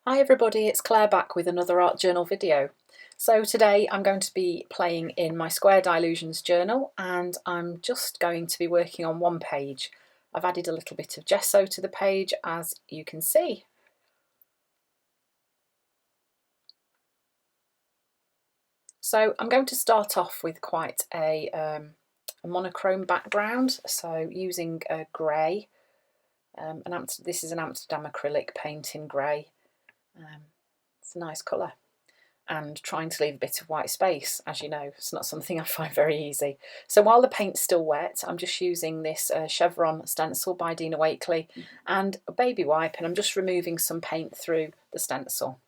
Hi everybody, it's Claire back with another art journal video. So today I'm going to be playing in my Square Dylusions journal and I'm just going to be working on one page. I've added a little bit of gesso to the page, as you can see. So I'm going to start off with quite a monochrome background, so using a grey. This is an Amsterdam acrylic paint in grey. It's a nice colour. And trying to leave a bit of white space. As you know, it's not something I find very easy. So while the paint's still wet, I'm just using this chevron stencil by Dina Wakley and a baby wipe, and I'm just removing some paint through the stencil.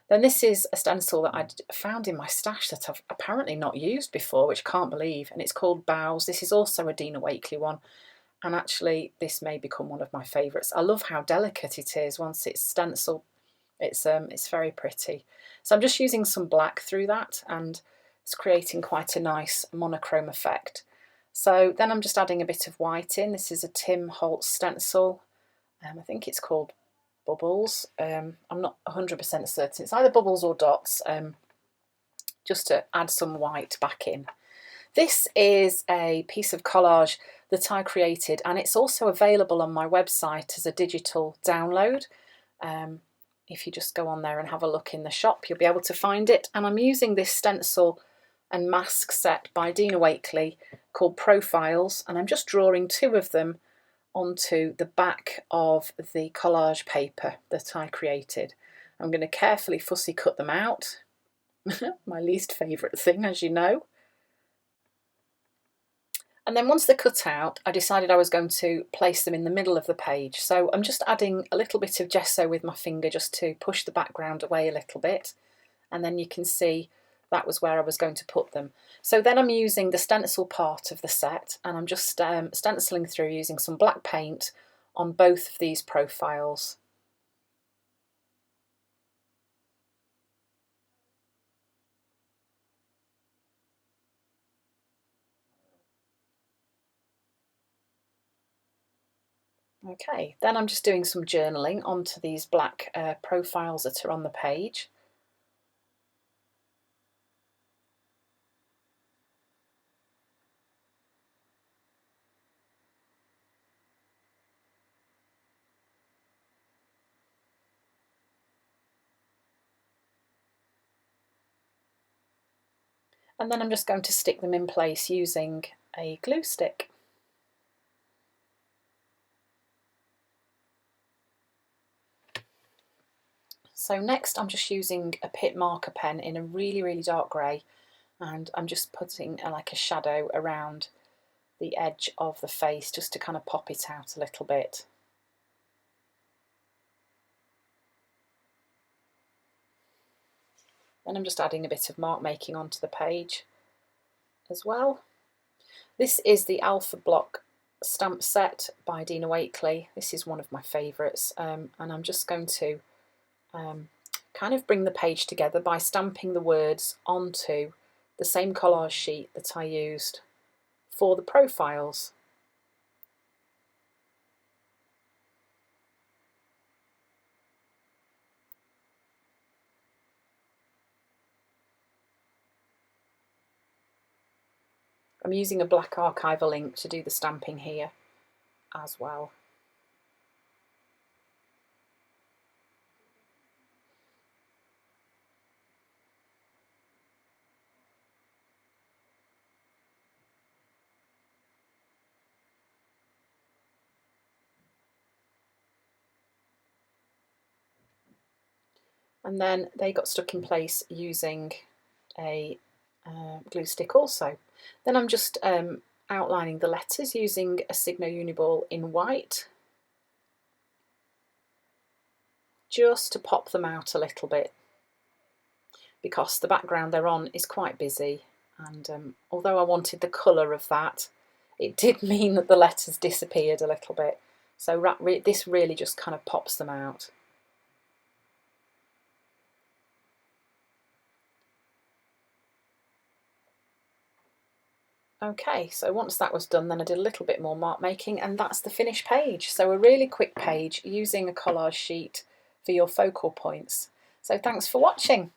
Then this is a stencil that I found in my stash that I've apparently not used before, which I can't believe, and it's called Boughs. This is also a Dina Wakley one, and actually this may become one of my favourites. I love how delicate it is once it's stenciled. It's very pretty. So I'm just using some black through that, and it's creating quite a nice monochrome effect. So then I'm just adding a bit of white in. This is a Tim Holtz stencil. I think it's called Bubbles. I'm not 100% certain. It's either Bubbles or Dots, just to add some white back in. This is a piece of collage that I created, and it's also available on my website as a digital download. If you just go on there and have a look in the shop, you'll be able to find it. And I'm using this stencil and mask set by Dina Wakley called Profiles, and I'm just drawing two of them onto the back of the collage paper that I created. I'm going to carefully fussy cut them out. My least favourite thing, as you know. And then once they're cut out, I decided I was going to place them in the middle of the page. So I'm just adding a little bit of gesso with my finger just to push the background away a little bit. And then you can see that was where I was going to put them. So then I'm using the stencil part of the set, and I'm just stenciling through using some black paint on both of these profiles. Okay, then I'm just doing some journaling onto these black profiles that are on the page. And then I'm just going to stick them in place using a glue stick. So next I'm just using a Pitt marker pen in a really dark grey, and I'm just putting like a shadow around the edge of the face just to kind of pop it out a little bit. Then I'm just adding a bit of mark making onto the page as well. This is the Alpha Block stamp set by Dina Wakley. This is one of my favourites, and I'm just going to kind of bring the page together by stamping the words onto the same collage sheet that I used for the profiles. I'm using a black archival ink to do the stamping here as well. And then they got stuck in place using a glue stick also. Then I'm just outlining the letters using a Signo Uniball in white, just to pop them out a little bit, because the background they're on is quite busy, and although I wanted the colour of that, it did mean that the letters disappeared a little bit. So this really just kind of pops them out. Okay, so once that was done, then I did a little bit more mark making, and that's the finished page. So a really quick page using a collage sheet for your focal points. So thanks for watching.